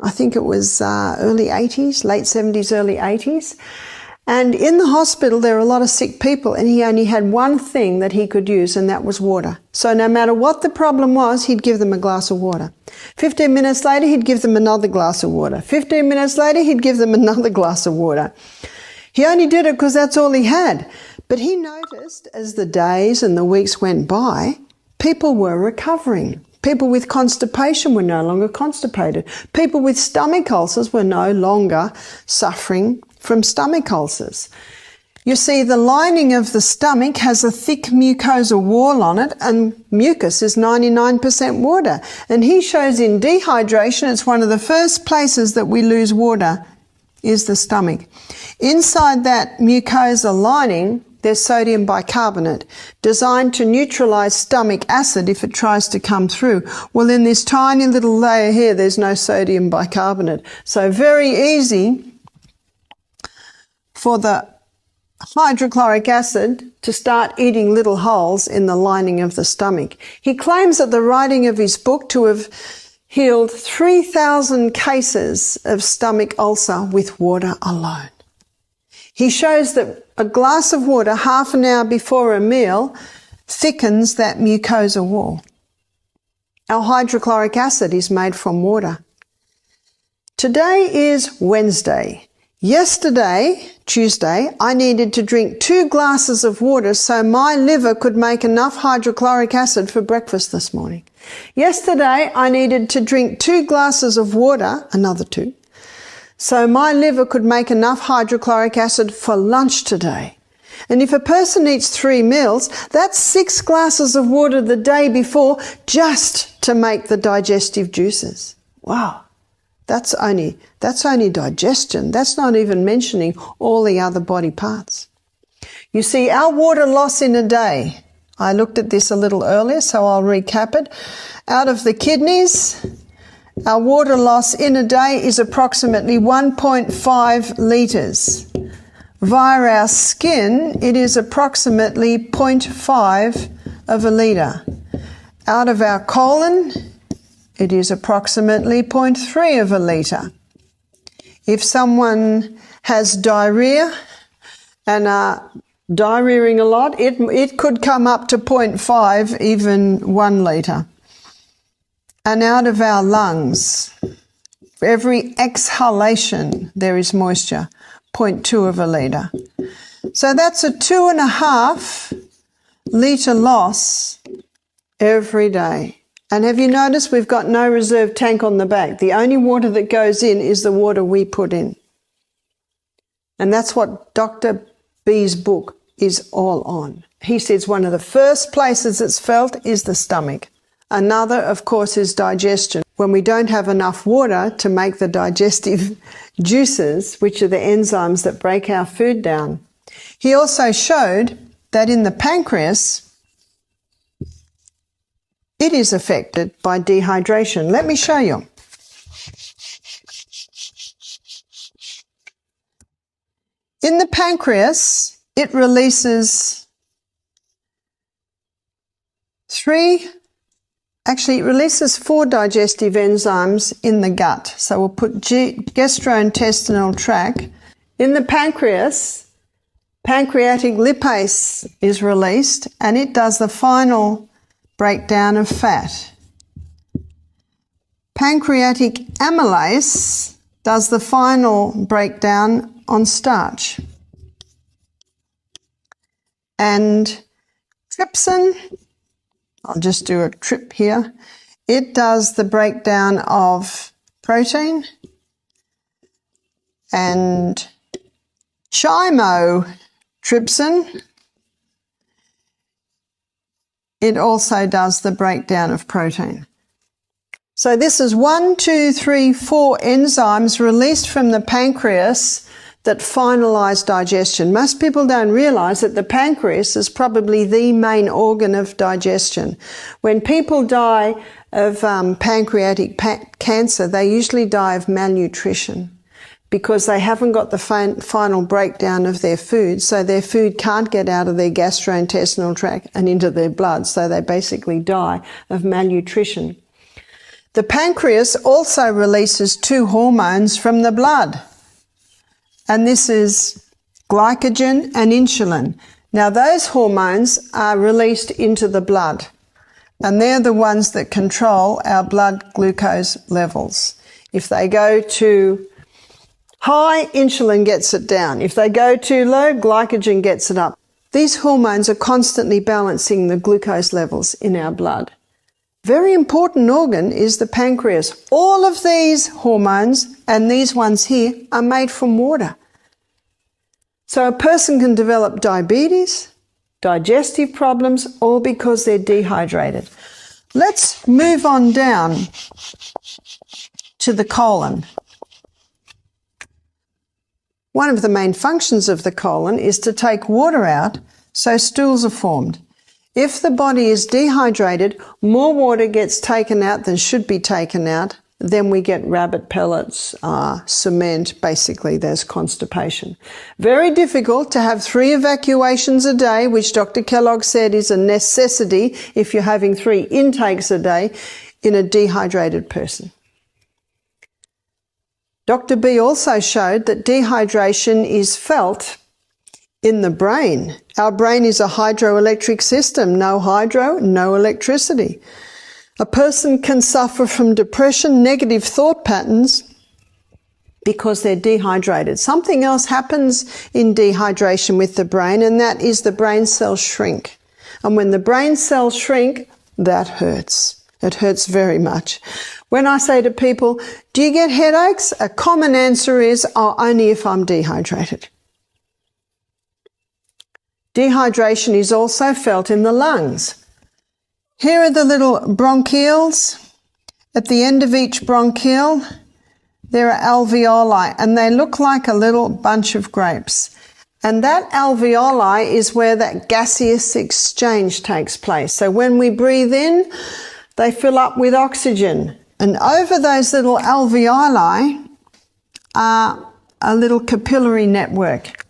I think it was early 80s, late 70s, early 80s. And in the hospital, there were a lot of sick people, and he only had one thing that he could use, and that was water. So no matter what the problem was, he'd give them a glass of water. 15 minutes later, he'd give them another glass of water. 15 minutes later, he'd give them another glass of water. He only did it because that's all he had. But he noticed as the days and the weeks went by, people were recovering. People with constipation were no longer constipated. People with stomach ulcers were no longer suffering from stomach ulcers. You see, the lining of the stomach has a thick mucosa wall on it, and mucus is 99% water. And he shows in dehydration, it's one of the first places that we lose water is the stomach. Inside that mucosa lining, there's sodium bicarbonate, designed to neutralize stomach acid if it tries to come through. Well, in this tiny little layer here, there's no sodium bicarbonate. So very easy for the hydrochloric acid to start eating little holes in the lining of the stomach. He claims at the writing of his book to have healed 3,000 cases of stomach ulcer with water alone. He shows that a glass of water half an hour before a meal thickens that mucosa wall. Our hydrochloric acid is made from water. Today is Wednesday. Yesterday, Tuesday, I needed to drink 2 glasses of water so my liver could make enough hydrochloric acid for breakfast this morning. Yesterday, I needed to drink 2 glasses of water, another 2, so my liver could make enough hydrochloric acid for lunch today. And if a person eats 3 meals, that's 6 glasses of water the day before just to make the digestive juices. Wow. That's only digestion. That's not even mentioning all the other body parts. You see, our water loss in a day, I looked at this a little earlier, so I'll recap it. Out of the kidneys, our water loss in a day is approximately 1.5 litres. Via our skin, it is approximately 0.5 of a litre. Out of our colon, it is approximately 0.3 of a litre. If someone has diarrhea and are diarrheaing a lot, it could come up to 0.5, even 1 litre. And out of our lungs, for every exhalation, there is moisture, 0.2 of a litre. So that's a 2.5 litre loss every day. And have you noticed we've got no reserve tank on the back? The only water that goes in is the water we put in. And that's what Dr. B's book is all on. He says one of the first places it's felt is the stomach. Another, of course, is digestion. When we don't have enough water to make the digestive juices, which are the enzymes that break our food down. He also showed that in the pancreas, it is affected by dehydration. Let me show you. In the pancreas, it releases it releases 4 digestive enzymes in the gut. So we'll put gastrointestinal tract. In the pancreas, pancreatic lipase is released, and it does the final breakdown of fat. Pancreatic amylase does the final breakdown on starch. And trypsin, I'll just do a trip here, it does the breakdown of protein. And chymotrypsin, it also does the breakdown of protein. So this is 1, 2, 3, 4 enzymes released from the pancreas that finalize digestion. Most people don't realize that the pancreas is probably the main organ of digestion. When people die of pancreatic cancer, they usually die of malnutrition because they haven't got the final breakdown of their food, so their food can't get out of their gastrointestinal tract and into their blood, so they basically die of malnutrition. The pancreas also releases two hormones from the blood, and this is glycogen and insulin. Now those hormones are released into the blood, and they're the ones that control our blood glucose levels. If they go too high, insulin gets it down. If they go too low, glycogen gets it up. These hormones are constantly balancing the glucose levels in our blood. Very important organ is the pancreas. All of these hormones and these ones here are made from water. So a person can develop diabetes, digestive problems, all because they're dehydrated. Let's move on down to the colon. One of the main functions of the colon is to take water out so stools are formed. If the body is dehydrated, more water gets taken out than should be taken out, then we get rabbit pellets, cement, basically there's constipation. Very difficult to have 3 evacuations a day, which Dr. Kellogg said is a necessity if you're having 3 intakes a day in a dehydrated person. Dr. B also showed that dehydration is felt in the brain. Our brain is a hydroelectric system. No hydro, no electricity. A person can suffer from depression, negative thought patterns, because they're dehydrated. Something else happens in dehydration with the brain, and that is the brain cells shrink. And when the brain cells shrink, that hurts. It hurts very much. When I say to people, do you get headaches? A common answer is, oh, only if I'm dehydrated. Dehydration is also felt in the lungs. Here are the little bronchioles. At the end of each bronchiole, there are alveoli, and they look like a little bunch of grapes. And that alveoli is where that gaseous exchange takes place. So when we breathe in, they fill up with oxygen. And over those little alveoli are a little capillary network.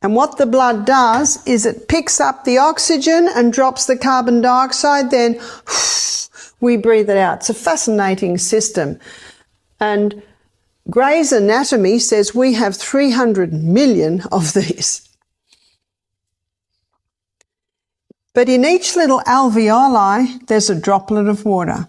And what the blood does is it picks up the oxygen and drops the carbon dioxide, then we breathe it out. It's a fascinating system. And Gray's Anatomy says we have 300 million of these. But in each little alveoli, there's a droplet of water.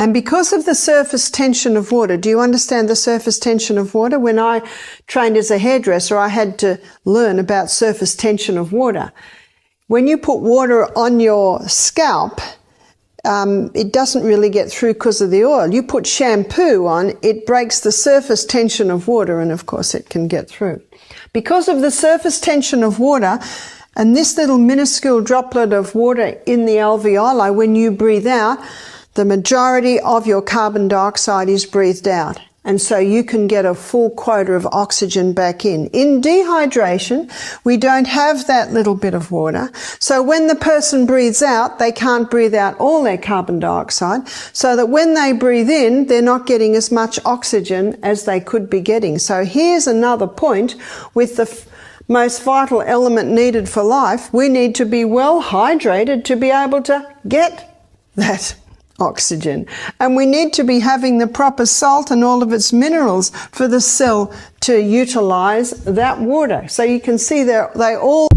And because of the surface tension of water, do you understand the surface tension of water? When I trained as a hairdresser, I had to learn about surface tension of water. When you put water on your scalp, it doesn't really get through because of the oil. You put shampoo on, it breaks the surface tension of water, and of course it can get through. Because of the surface tension of water, and this little minuscule droplet of water in the alveoli, when you breathe out, the majority of your carbon dioxide is breathed out. And so you can get a full quota of oxygen back in. In dehydration, we don't have that little bit of water. So when the person breathes out, they can't breathe out all their carbon dioxide. So that when they breathe in, they're not getting as much oxygen as they could be getting. So here's another point with the most vital element needed for life. We need to be well hydrated to be able to get that oxygen. And we need to be having the proper salt and all of its minerals for the cell to utilize that water. So you can see they all